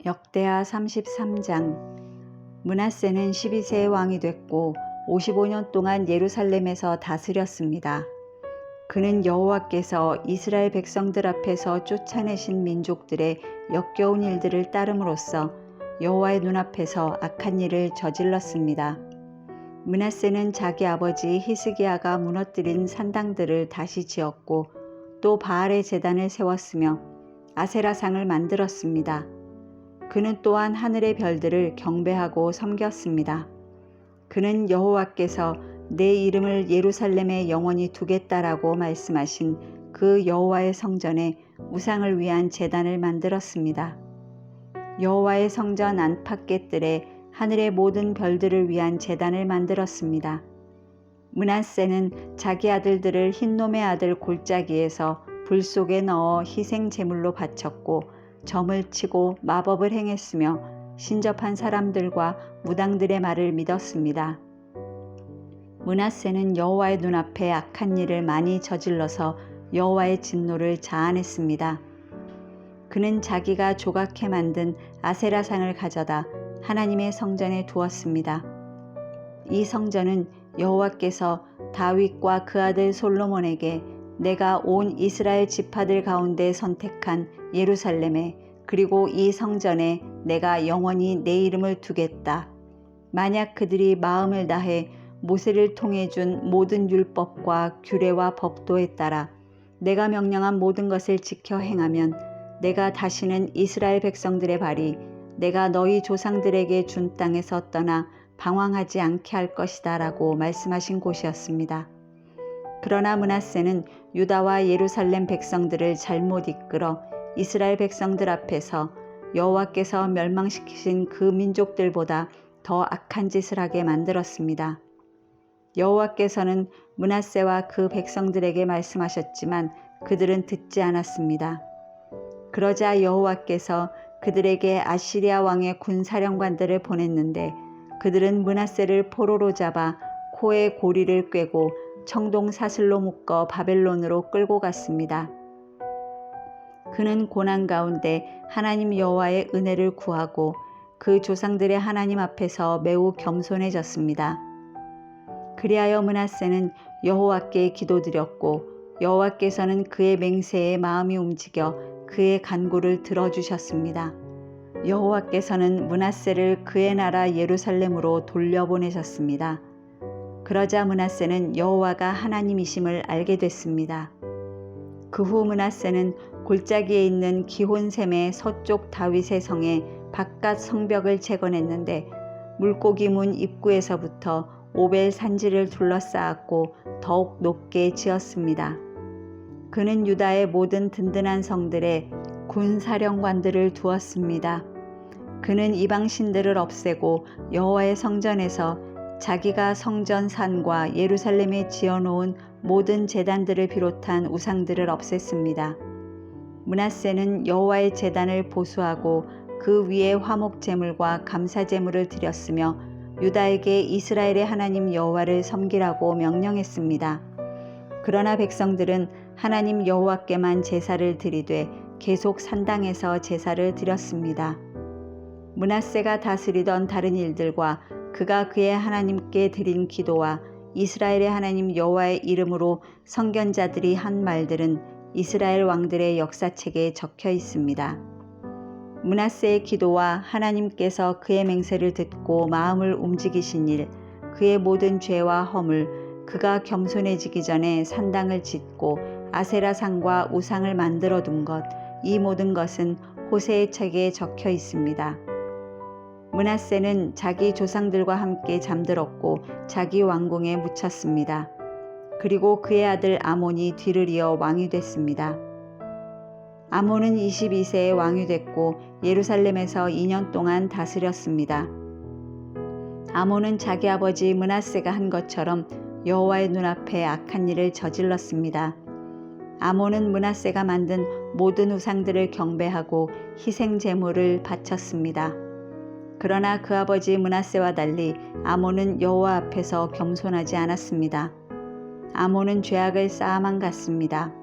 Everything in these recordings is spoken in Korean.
역대하 33장. 므낫세는 12세의 왕이 됐고 55년 동안 예루살렘에서 다스렸습니다. 그는 여호와께서 이스라엘 백성들 앞에서 쫓아내신 민족들의 역겨운 일들을 따름으로써 여호와의 눈앞에서 악한 일을 저질렀습니다. 므낫세는 자기 아버지 히스기야가 무너뜨린 산당들을 다시 지었고 또 바알의 제단을 세웠으며 아세라상을 만들었습니다. 그는 또한 하늘의 별들을 경배하고 섬겼습니다. 그는 여호와께서 내 이름을 예루살렘에 영원히 두겠다라고 말씀하신 그 여호와의 성전에 우상을 위한 제단을 만들었습니다. 여호와의 성전 안팎의 하늘의 모든 별들을 위한 제단을 만들었습니다. 므낫세는 자기 아들들을 흰놈의 아들 골짜기에서 불 속에 넣어 희생 제물로 바쳤고 점을 치고 마법을 행했으며 신접한 사람들과 무당들의 말을 믿었습니다. 므낫세는 여호와의 눈앞에 악한 일을 많이 저질러서 여호와의 진노를 자아냈습니다. 그는 자기가 조각해 만든 아세라상을 가져다 하나님의 성전에 두었습니다. 이 성전은 여호와께서 다윗과 그 아들 솔로몬에게 내가 온 이스라엘 지파들 가운데 선택한 예루살렘에 그리고 이 성전에 내가 영원히 내 이름을 두겠다. 만약 그들이 마음을 다해 모세를 통해 준 모든 율법과 규례와 법도에 따라 내가 명령한 모든 것을 지켜 행하면 내가 다시는 이스라엘 백성들의 발이 내가 너희 조상들에게 준 땅에서 떠나 방황하지 않게 할 것이다 라고 말씀하신 곳이었습니다. 그러나 므낫세는 유다와 예루살렘 백성들을 잘못 이끌어 이스라엘 백성들 앞에서 여호와께서 멸망시키신 그 민족들보다 더 악한 짓을 하게 만들었습니다. 여호와께서는 므낫세와 그 백성들에게 말씀하셨지만 그들은 듣지 않았습니다. 그러자 여호와께서 그들에게 아시리아 왕의 군사령관들을 보냈는데 그들은 므낫세를 포로로 잡아 코에 고리를 꿰고 청동 사슬로 묶어 바벨론으로 끌고 갔습니다. 그는 고난 가운데 하나님 여호와의 은혜를 구하고 그 조상들의 하나님 앞에서 매우 겸손해졌습니다. 그리하여 므낫세는 여호와께 기도드렸고 여호와께서는 그의 맹세에 마음이 움직여 그의 간구를 들어주셨습니다. 여호와께서는 므낫세를 그의 나라 예루살렘으로 돌려보내셨습니다. 그러자 므낫세는 여호와가 하나님이심을 알게 됐습니다. 그 후 므낫세는 골짜기에 있는 기혼셈의 서쪽 다윗의 성에 바깥 성벽을 재건했는데 물고기 문 입구에서부터 오벨 산지를 둘러싸았고 더욱 높게 지었습니다. 그는 유다의 모든 든든한 성들에 군사령관들을 두었습니다. 그는 이방 신들을 없애고 여호와의 성전에서 자기가 성전 산과 예루살렘에 지어놓은 모든 제단들을 비롯한 우상들을 없앴습니다. 므낫세는 여호와의 제단을 보수하고 그 위에 화목 제물과 감사 제물을 드렸으며 유다에게 이스라엘의 하나님 여호와를 섬기라고 명령했습니다. 그러나 백성들은 하나님 여호와께만 제사를 드리되 계속 산당에서 제사를 드렸습니다. 므낫세가 다스리던 다른 일들과 그가 그의 하나님께 드린 기도와 이스라엘의 하나님 여호와의 이름으로 선견자들이 한 말들은 이스라엘 왕들의 역사책에 적혀 있습니다. 므낫세의 기도와 하나님께서 그의 맹세를 듣고 마음을 움직이신 일, 그의 모든 죄와 허물, 그가 겸손해지기 전에 산당을 짓고 아세라상과 우상을 만들어 둔 것, 이 모든 것은 호세의 책에 적혀 있습니다. 므낫세는 자기 조상들과 함께 잠들었고 자기 왕궁에 묻혔습니다. 그리고 그의 아들 아몬이 뒤를 이어 왕이 됐습니다. 아몬은 22세에 왕이 됐고 예루살렘에서 2년 동안 다스렸습니다. 아몬은 자기 아버지 므낫세가 한 것처럼 여호와의 눈앞에 악한 일을 저질렀습니다. 아몬은 므낫세가 만든 모든 우상들을 경배하고 희생 제물을 바쳤습니다. 그러나 그 아버지 므낫세와 달리 아몬은 여호와 앞에서 겸손하지 않았습니다. 아몬은 죄악을 쌓아만 갔습니다.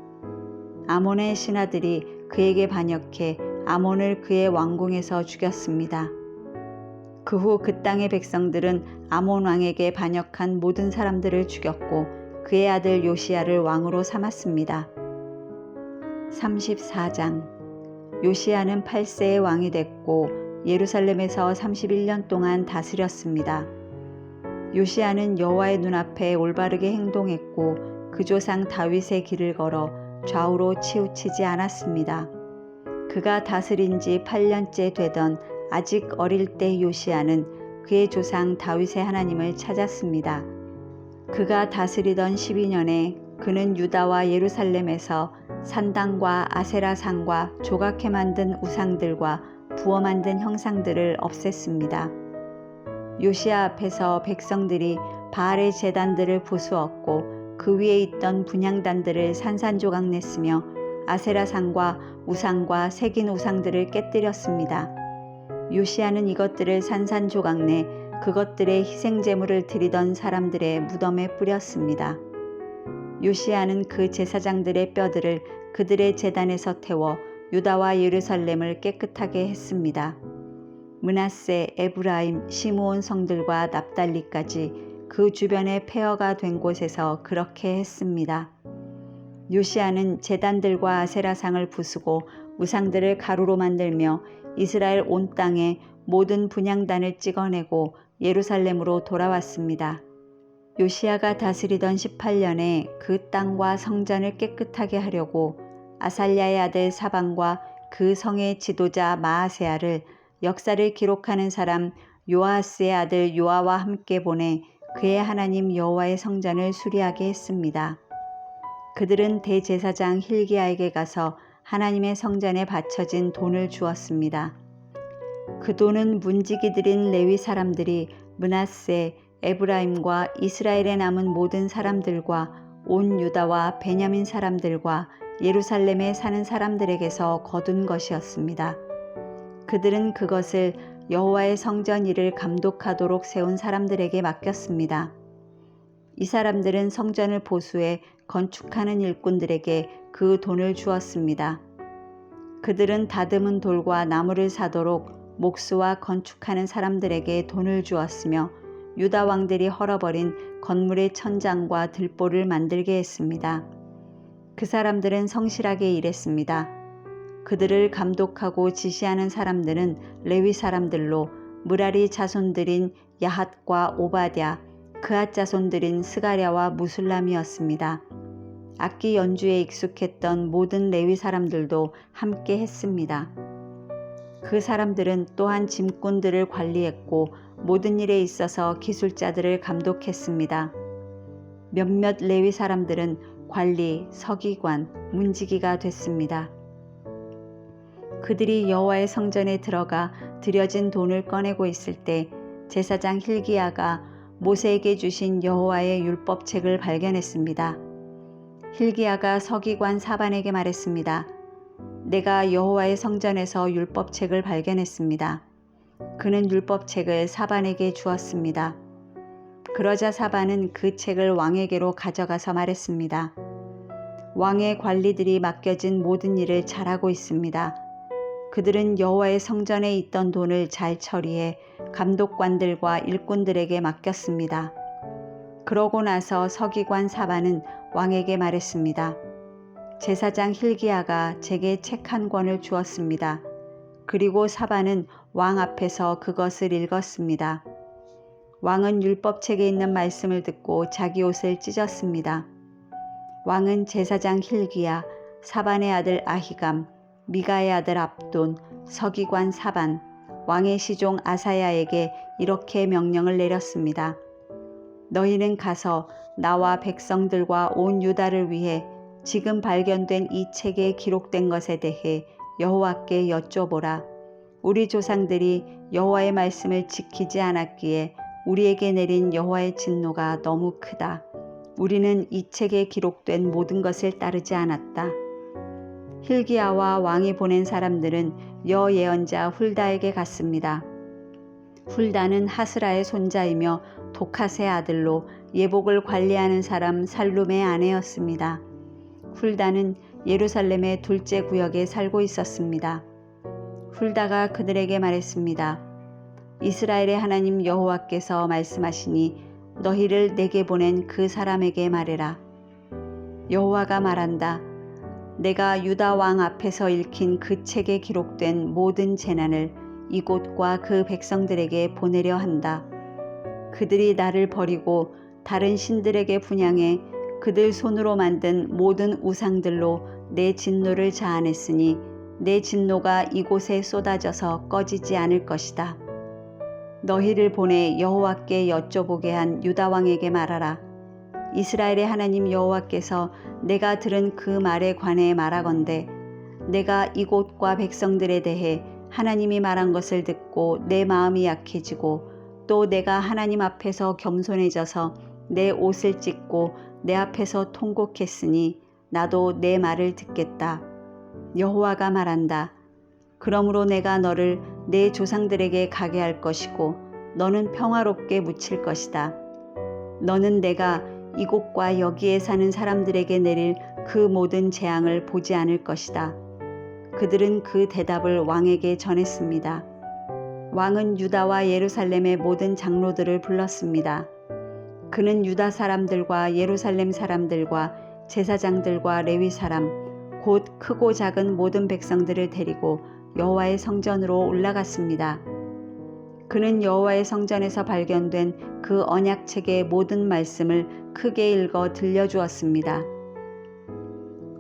아몬의 신하들이 그에게 반역해 아몬을 그의 왕궁에서 죽였습니다. 그 후 그 땅의 백성들은 아몬 왕에게 반역한 모든 사람들을 죽였고 그의 아들 요시야를 왕으로 삼았습니다. 34장. 요시야는 8세의 왕이 됐고 예루살렘에서 31년 동안 다스렸습니다. 요시야는 여호와의 눈앞에 올바르게 행동했고 그 조상 다윗의 길을 걸어 좌우로 치우치지 않았습니다. 그가 다스린 지 8년째 되던 아직 어릴 때 요시야는 그의 조상 다윗의 하나님을 찾았습니다. 그가 다스리던 12년에 그는 유다와 예루살렘에서 산당과 아세라상과 조각해 만든 우상들과 부어 만든 형상들을 없앴습니다. 요시야 앞에서 백성들이 바알의 제단들을 부수었고 그 위에 있던 분향단들을 산산조각 냈으며 아세라상과 우상과 새긴 우상들을 깨뜨렸습니다. 요시야는 이것들을 산산조각 내 그것들의 희생제물을 드리던 사람들의 무덤에 뿌렸습니다. 요시야는 그 제사장들의 뼈들을 그들의 제단에서 태워 유다와 예루살렘을 깨끗하게 했습니다. 므낫세, 에브라임, 시므온 성들과 납달리까지 그 주변의 폐허가 된 곳에서 그렇게 했습니다. 요시야는 제단들과 아세라상을 부수고 우상들을 가루로 만들며 이스라엘 온 땅에 모든 분향단을 찍어내고 예루살렘으로 돌아왔습니다. 요시야가 다스리던 18년에 그 땅과 성전을 깨끗하게 하려고 아살랴의 아들 사방과 그 성의 지도자 마아세야를 역사를 기록하는 사람 요아스의 아들 요아와 함께 보내 그의 하나님 여호와의 성전을 수리하게 했습니다. 그들은 대제사장 hil기야에게 가서 하나님의 성전에 바쳐진 돈을 주었습니다. 그 돈은 문지기들인 레위 사람들이 므낫세, 에브라임과 이스라엘에 남은 모든 사람들과 온 유다와 베냐민 사람들과 예루살렘에 사는 사람들에게서 거둔 것이었습니다. 그들은 그것을 여호와의 성전 일을 감독하도록 세운 사람들에게 맡겼습니다. 이 사람들은 성전을 보수해 건축하는 일꾼들에게 그 돈을 주었습니다. 그들은 다듬은 돌과 나무를 사도록 목수와 건축하는 사람들에게 돈을 주었으며 유다 왕들이 헐어버린 건물의 천장과 들보를 만들게 했습니다. 그 사람들은 성실하게 일했습니다. 그들을 감독하고 지시하는 사람들은 레위 사람들로 므라리 자손들인 야핫과 오바댜, 그앗 자손들인 스가랴와 무술람이었습니다. 악기 연주에 익숙했던 모든 레위 사람들도 함께 했습니다. 그 사람들은 또한 짐꾼들을 관리했고 모든 일에 있어서 기술자들을 감독했습니다. 몇몇 레위 사람들은 관리, 서기관, 문지기가 됐습니다. 그들이 여호와의 성전에 들어가 들여진 돈을 꺼내고 있을 때 제사장 hil기야가 모세에게 주신 여호와의 율법책을 발견했습니다. hil기야가 서기관 사반에게 말했습니다. 내가 여호와의 성전에서 율법책을 발견했습니다. 그는 율법책을 사반에게 주었습니다. 그러자 사반은 그 책을 왕에게로 가져가서 말했습니다. 왕의 관리들이 맡겨진 모든 일을 잘하고 있습니다. 그들은 여호와의 성전에 있던 돈을 잘 처리해 감독관들과 일꾼들에게 맡겼습니다. 그러고 나서 서기관 사반은 왕에게 말했습니다. 제사장 hil기야가 제게 책 한 권을 주었습니다. 그리고 사반은 왕 앞에서 그것을 읽었습니다. 왕은 율법책에 있는 말씀을 듣고 자기 옷을 찢었습니다. 왕은 제사장 hil기야, 사반의 아들 아히감, 미가의 아들 압돈, 서기관 사반, 왕의 시종 아사야에게 이렇게 명령을 내렸습니다. 너희는 가서 나와 백성들과 온 유다를 위해 지금 발견된 이 책에 기록된 것에 대해 여호와께 여쭤보라. 우리 조상들이 여호와의 말씀을 지키지 않았기에 우리에게 내린 여호와의 진노가 너무 크다. 우리는 이 책에 기록된 모든 것을 따르지 않았다. hil기야와 왕이 보낸 사람들은 여예언자 훌다에게 갔습니다. 훌다는 하스라의 손자이며 도카스의 아들로 예복을 관리하는 사람 살룸의 아내였습니다. 훌다는 예루살렘의 둘째 구역에 살고 있었습니다. 훌다가 그들에게 말했습니다. 이스라엘의 하나님 여호와께서 말씀하시니 너희를 내게 보낸 그 사람에게 말해라. 여호와가 말한다. 내가 유다 왕 앞에서 읽힌 그 책에 기록된 모든 재난을 이곳과 그 백성들에게 보내려 한다. 그들이 나를 버리고 다른 신들에게 분향해 그들 손으로 만든 모든 우상들로 내 진노를 자아냈으니 내 진노가 이곳에 쏟아져서 꺼지지 않을 것이다. 너희를 보내 여호와께 여쭤보게 한 유다 왕에게 말하라. 이스라엘의 하나님 여호와께서 내가 들은 그 말에 관해 말하건대 내가 이곳과 백성들에 대해 하나님이 말한 것을 듣고 내 마음이 약해지고 또 내가 하나님 앞에서 겸손해져서 내 옷을 찢고 내 앞에서 통곡했으니 나도 내 말을 듣겠다. 여호와가 말한다. 그러므로 내가 너를 내 조상들에게 가게 할 것이고 너는 평화롭게 묻힐 것이다. 너는 내가 이곳과 여기에 사는 사람들에게 내릴 그 모든 재앙을 보지 않을 것이다. 그들은 그 대답을 왕에게 전했습니다. 왕은 유다와 예루살렘의 모든 장로들을 불렀습니다. 그는 유다 사람들과 예루살렘 사람들과 제사장들과 레위 사람, 곧 크고 작은 모든 백성들을 데리고 여호와의 성전으로 올라갔습니다. 그는 여호와의 성전에서 발견된 그 언약책의 모든 말씀을 크게 읽어 들려주었습니다.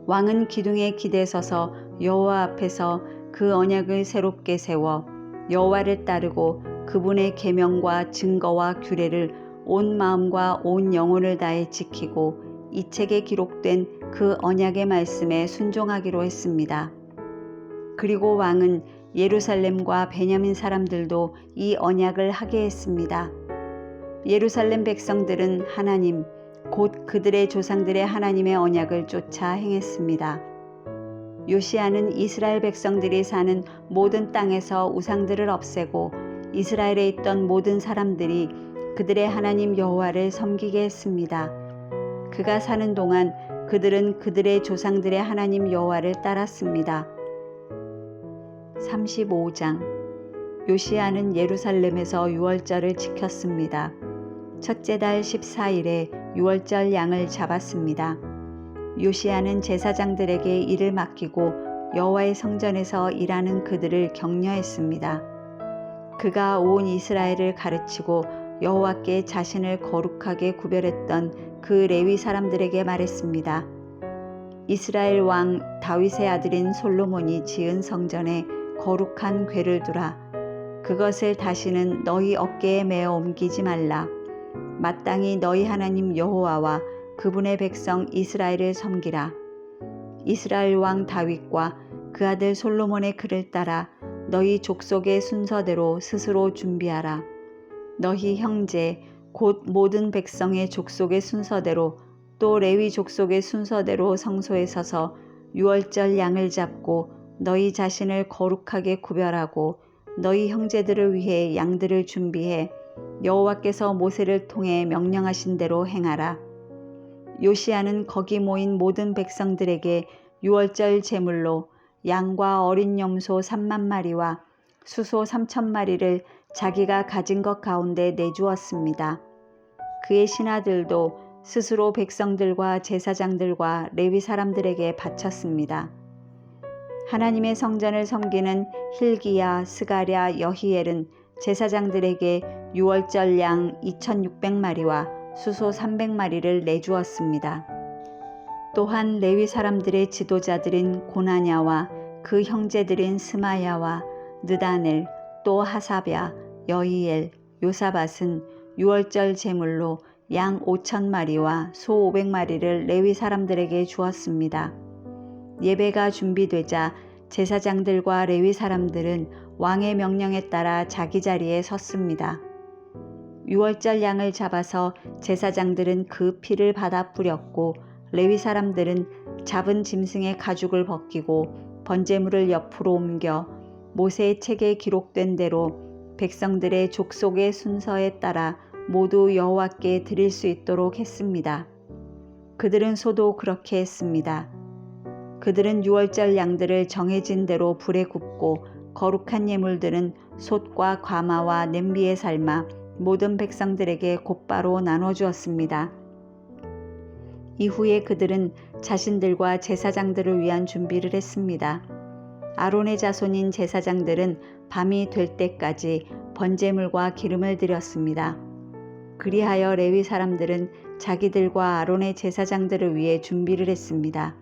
왕은 기둥에 기대 서서 여호와 앞에서 그 언약을 새롭게 세워 여호와를 따르고 그분의 계명과 증거와 규례를 온 마음과 온 영혼을 다해 지키고 이 책에 기록된 그 언약의 말씀에 순종하기로 했습니다. 그리고 왕은 예루살렘과 베냐민 사람들도 이 언약을 하게 했습니다. 예루살렘 백성들은 하나님, 곧 그들의 조상들의 하나님의 언약을 쫓아 행했습니다. 요시야는 이스라엘 백성들이 사는 모든 땅에서 우상들을 없애고 이스라엘에 있던 모든 사람들이 그들의 하나님 여호와를 섬기게 했습니다. 그가 사는 동안 그들은 그들의 조상들의 하나님 여호와를 따랐습니다. 35장 요시야는 예루살렘에서 유월절을 지켰습니다. 첫째 달 14일에 유월절 양을 잡았습니다. 요시야는 제사장들에게 일을 맡기고 여호와의 성전에서 일하는 그들을 격려했습니다. 그가 온 이스라엘을 가르치고 여호와께 자신을 거룩하게 구별했던 그 레위 사람들에게 말했습니다. 이스라엘 왕 다윗의 아들인 솔로몬이 지은 성전에 거룩한 궤를 두라. 그것을 다시는 너희 어깨에 메어 옮기지 말라. 마땅히 너희 하나님 여호와와 그분의 백성 이스라엘을 섬기라. 이스라엘 왕 다윗과 그 아들 솔로몬의 글을 따라 너희 족속의 순서대로 스스로 준비하라. 너희 형제 곧 모든 백성의 족속의 순서대로 또 레위 족속의 순서대로 성소에 서서 유월절 양을 잡고 너희 자신을 거룩하게 구별하고 너희 형제들을 위해 양들을 준비해 여호와께서 모세를 통해 명령하신 대로 행하라. 요시야는 거기 모인 모든 백성들에게 유월절 제물로 양과 어린 염소 3만 마리와 수소 3천 마리를 자기가 가진 것 가운데 내주었습니다. 그의 신하들도 스스로 백성들과 제사장들과 레위 사람들에게 바쳤습니다. 하나님의 성전을 섬기는 hil기야, 스가랴, 여히엘은 제사장들에게 유월절 양 2,600마리와 수소 300마리를 내주었습니다. 또한 레위 사람들의 지도자들인 고나냐와 그 형제들인 스마야와 느다넬, 또 하사랴, 여히엘, 요사밧은 유월절 제물로 양 5,000마리와 소 500마리를 레위 사람들에게 주었습니다. 예배가 준비되자 제사장들과 레위 사람들은 왕의 명령에 따라 자기 자리에 섰습니다. 유월절 양을 잡아서 제사장들은 그 피를 받아 뿌렸고 레위 사람들은 잡은 짐승의 가죽을 벗기고 번제물을 옆으로 옮겨 모세의 책에 기록된 대로 백성들의 족속의 순서에 따라 모두 여호와께 드릴 수 있도록 했습니다. 그들은 소도 그렇게 했습니다. 그들은 유월절 양들을 정해진 대로 불에 굽고 거룩한 예물들은 솥과 과마와 냄비에 삶아 모든 백성들에게 곧바로 나눠주었습니다. 이후에 그들은 자신들과 제사장들을 위한 준비를 했습니다. 아론의 자손인 제사장들은 밤이 될 때까지 번제물과 기름을 드렸습니다. 그리하여 레위 사람들은 자기들과 아론의 제사장들을 위해 준비를 했습니다.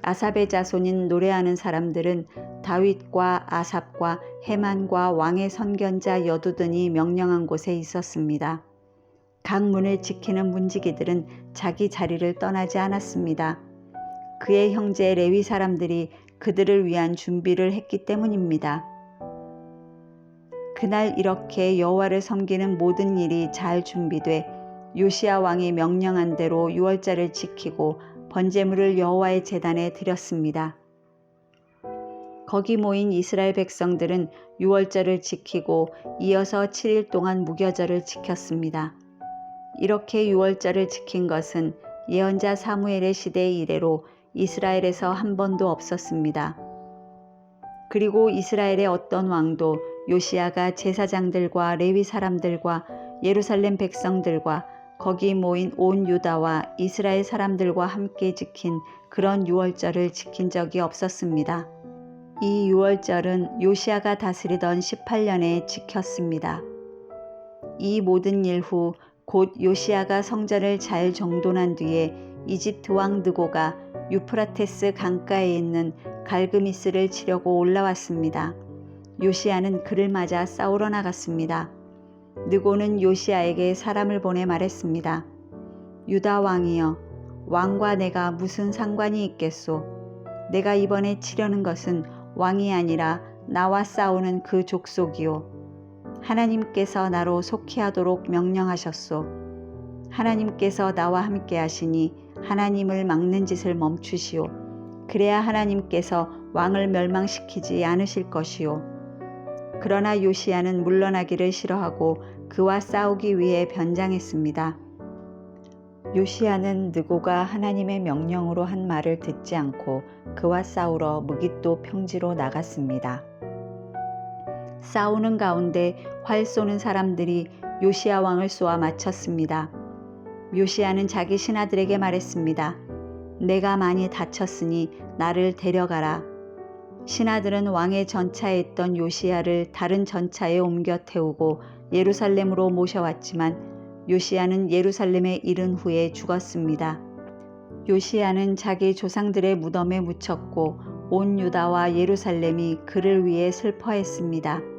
아삽의 자손인 노래하는 사람들은 다윗과 아삽과 헤만과 왕의 선견자 여두둔이 명령한 곳에 있었습니다. 각 문을 지키는 문지기들은 자기 자리를 떠나지 않았습니다. 그의 형제 레위 사람들이 그들을 위한 준비를 했기 때문입니다. 그날 이렇게 여호와를 섬기는 모든 일이 잘 준비돼 요시야 왕이 명령한 대로 유월절을 지키고 번제물을 여호와의 제단에 드렸습니다. 거기 모인 이스라엘 백성들은 유월절을 지키고 이어서 7일 동안 무교절을 지켰습니다. 이렇게 유월절을 지킨 것은 예언자 사무엘의 시대 이래로 이스라엘에서 한 번도 없었습니다. 그리고 이스라엘의 어떤 왕도 요시야가 제사장들과 레위 사람들과 예루살렘 백성들과 거기 모인 온 유다와 이스라엘 사람들과 함께 지킨 그런 유월절을 지킨 적이 없었습니다. 이 유월절은 요시야가 다스리던 18년에 지켰습니다. 이 모든 일 후 곧 요시야가 성전을 잘 정돈한 뒤에 이집트 왕 느고가 유프라테스 강가에 있는 갈그미스를 치려고 올라왔습니다. 요시야는 그를 맞아 싸우러 나갔습니다. 느고는 요시야에게 사람을 보내 말했습니다. 유다 왕이여, 왕과 내가 무슨 상관이 있겠소? 내가 이번에 치려는 것은 왕이 아니라 나와 싸우는 그 족속이요. 하나님께서 나로 속히하도록 명령하셨소. 하나님께서 나와 함께 하시니 하나님을 막는 짓을 멈추시오. 그래야 하나님께서 왕을 멸망시키지 않으실 것이오. 그러나 요시야는 물러나기를 싫어하고 그와 싸우기 위해 변장했습니다. 요시야는 느고가 하나님의 명령으로 한 말을 듣지 않고 그와 싸우러 무깃도 평지로 나갔습니다. 싸우는 가운데 활 쏘는 사람들이 요시야 왕을 쏘아 맞췄습니다. 요시야는 자기 신하들에게 말했습니다. 내가 많이 다쳤으니 나를 데려가라. 신하들은 왕의 전차에 있던 요시야를 다른 전차에 옮겨 태우고 예루살렘으로 모셔왔지만 요시야는 예루살렘에 이른 후에 죽었습니다. 요시야는 자기 조상들의 무덤에 묻혔고 온 유다와 예루살렘이 그를 위해 슬퍼했습니다.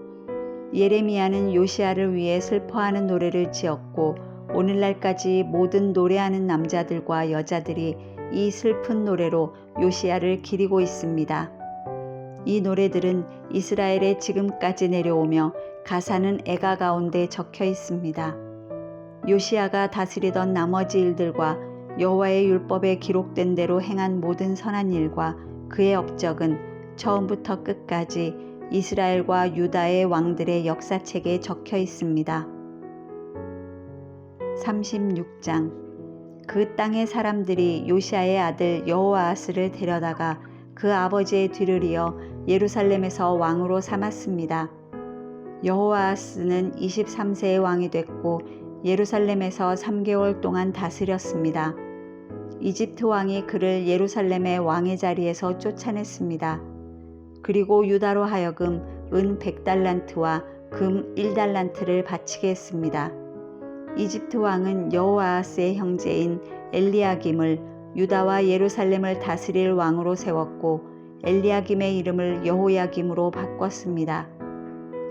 예레미야는 요시야를 위해 슬퍼하는 노래를 지었고 오늘날까지 모든 노래하는 남자들과 여자들이 이 슬픈 노래로 요시야를 기리고 있습니다. 이 노래들은 이스라엘에 지금까지 내려오며 가사는 애가 가운데 적혀 있습니다. 요시야가 다스리던 나머지 일들과 여호와의 율법에 기록된 대로 행한 모든 선한 일과 그의 업적은 처음부터 끝까지 이스라엘과 유다의 왕들의 역사책에 적혀 있습니다. 36장. 그 땅의 사람들이 요시야의 아들 여호아하스를 데려다가 그 아버지의 뒤를 이어 예루살렘에서 왕으로 삼았습니다. 여호아하스는 23세의 왕이 됐고 예루살렘에서 3개월 동안 다스렸습니다. 이집트 왕이 그를 예루살렘의 왕의 자리에서 쫓아냈습니다. 그리고 유다로 하여금 은 100달란트와 금 1달란트를 바치게 했습니다. 이집트 왕은 여호아하스의 형제인 엘리야김을 유다와 예루살렘을 다스릴 왕으로 세웠고 엘리야김의 이름을 여호야김으로 바꿨습니다.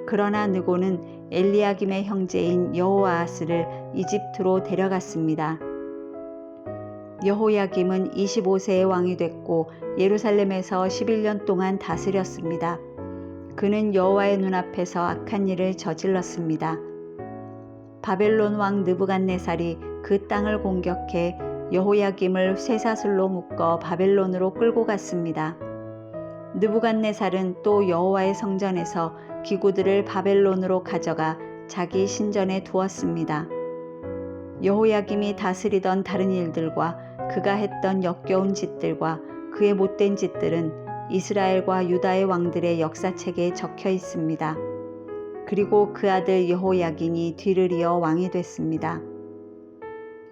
그러나 느고는 엘리야김의 형제인 여호아하스를 이집트로 데려갔습니다. 여호야김은 25세의 왕이 됐고 예루살렘에서 11년 동안 다스렸습니다. 그는 여호와의 눈앞에서 악한 일을 저질렀습니다. 바벨론 왕 느부갓네살이 그 땅을 공격해 여호야김을 쇠사슬로 묶어 바벨론으로 끌고 갔습니다. 느부갓네살은 또 여호와의 성전에서 기구들을 바벨론으로 가져가 자기 신전에 두었습니다. 여호야김이 다스리던 다른 일들과 그가 했던 역겨운 짓들과 그의 못된 짓들은 이스라엘과 유다의 왕들의 역사책에 적혀 있습니다. 그리고 그 아들 여호야긴이 뒤를 이어 왕이 됐습니다.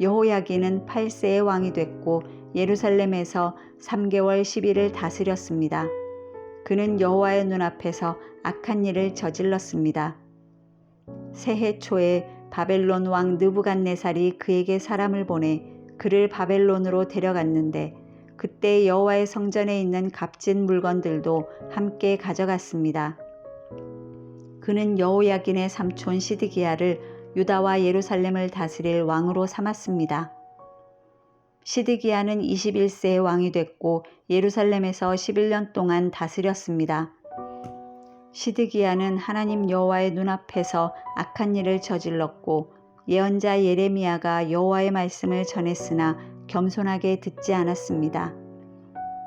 여호야긴은 8세의 왕이 됐고 예루살렘에서 3개월 10일을 다스렸습니다. 그는 여호와의 눈앞에서 악한 일을 저질렀습니다. 새해 초에 바벨론 왕 느부갓네살이 그에게 사람을 보내 그를 바벨론으로 데려갔는데 그때 여호와의 성전에 있는 값진 물건들도 함께 가져갔습니다. 그는 여호야긴의 삼촌 시드기야를 유다와 예루살렘을 다스릴 왕으로 삼았습니다. 시드기야는 21세의 왕이 됐고 예루살렘에서 11년 동안 다스렸습니다. 시드기야는 하나님 여호와의 눈앞에서 악한 일을 저질렀고 예언자 예레미야가 여호와의 말씀을 전했으나 겸손하게 듣지 않았습니다.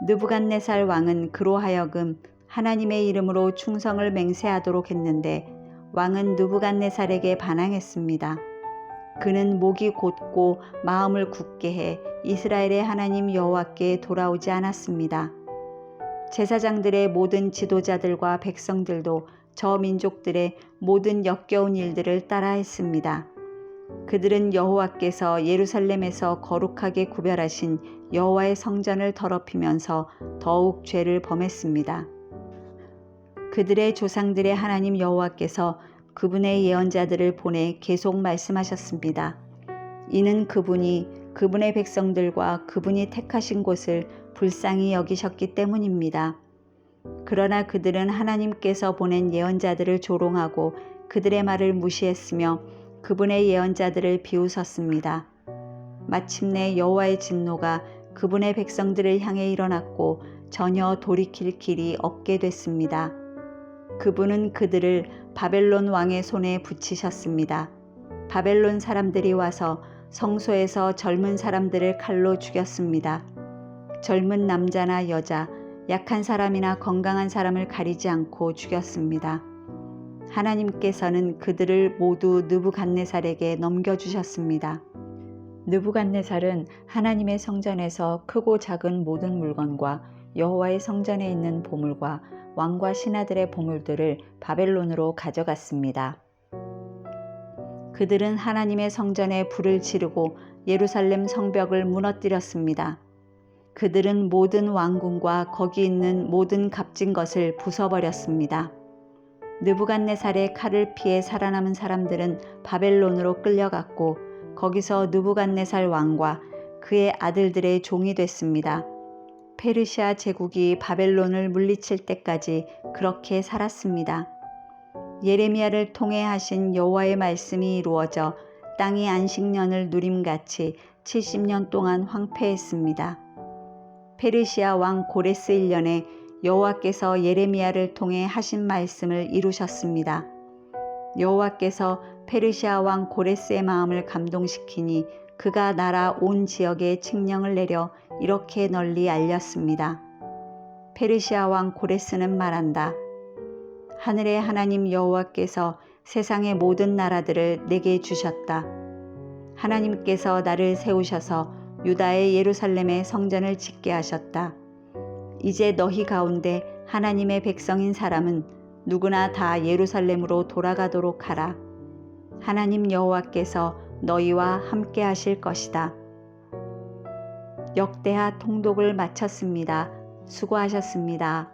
느부갓네살 왕은 그로 하여금 하나님의 이름으로 충성을 맹세하도록 했는데 왕은 느부갓네살에게 반항했습니다. 그는 목이 곧고 마음을 굳게 해 이스라엘의 하나님 여호와께 돌아오지 않았습니다. 제사장들의 모든 지도자들과 백성들도 저 민족들의 모든 역겨운 일들을 따라했습니다. 그들은 여호와께서 예루살렘에서 거룩하게 구별하신 여호와의 성전을 더럽히면서 더욱 죄를 범했습니다. 그들의 조상들의 하나님 여호와께서 그분의 예언자들을 보내 계속 말씀하셨습니다. 이는 그분이 그분의 백성들과 그분이 택하신 곳을 불쌍히 여기셨기 때문입니다. 그러나 그들은 하나님께서 보낸 예언자들을 조롱하고 그들의 말을 무시했으며 그분의 예언자들을 비웃었습니다. 마침내 여호와의 진노가 그분의 백성들을 향해 일어났고 전혀 돌이킬 길이 없게 됐습니다. 그분은 그들을 바벨론 왕의 손에 붙이셨습니다. 바벨론 사람들이 와서 성소에서 젊은 사람들을 칼로 죽였습니다. 젊은 남자나 여자, 약한 사람이나 건강한 사람을 가리지 않고 죽였습니다. 하나님께서는 그들을 모두 느부갓네살에게 넘겨주셨습니다. 느부갓네살은 하나님의 성전에서 크고 작은 모든 물건과 여호와의 성전에 있는 보물과 왕과 신하들의 보물들을 바벨론으로 가져갔습니다. 그들은 하나님의 성전에 불을 지르고 예루살렘 성벽을 무너뜨렸습니다. 그들은 모든 왕궁과 거기 있는 모든 값진 것을 부숴버렸습니다. 느부갓네살의 칼을 피해 살아남은 사람들은 바벨론으로 끌려갔고 거기서 느부갓네살 왕과 그의 아들들의 종이 됐습니다. 페르시아 제국이 바벨론을 물리칠 때까지 그렇게 살았습니다. 예레미야를 통해 하신 여호와의 말씀이 이루어져 땅이 안식년을 누림같이 70년 동안 황폐했습니다. 페르시아 왕 고레스 1년에 여호와께서 예레미야를 통해 하신 말씀을 이루셨습니다. 여호와께서 페르시아 왕 고레스의 마음을 감동시키니 그가 나라 온 지역에 칙령을 내려 이렇게 널리 알렸습니다. 페르시아 왕 고레스는 말한다. 하늘의 하나님 여호와께서 세상의 모든 나라들을 내게 주셨다. 하나님께서 나를 세우셔서 유다의 예루살렘의 성전을 짓게 하셨다. 이제 너희 가운데 하나님의 백성인 사람은 누구나 다 예루살렘으로 돌아가도록 하라. 하나님 여호와께서 너희와 함께 하실 것이다. 역대하 통독을 마쳤습니다. 수고하셨습니다.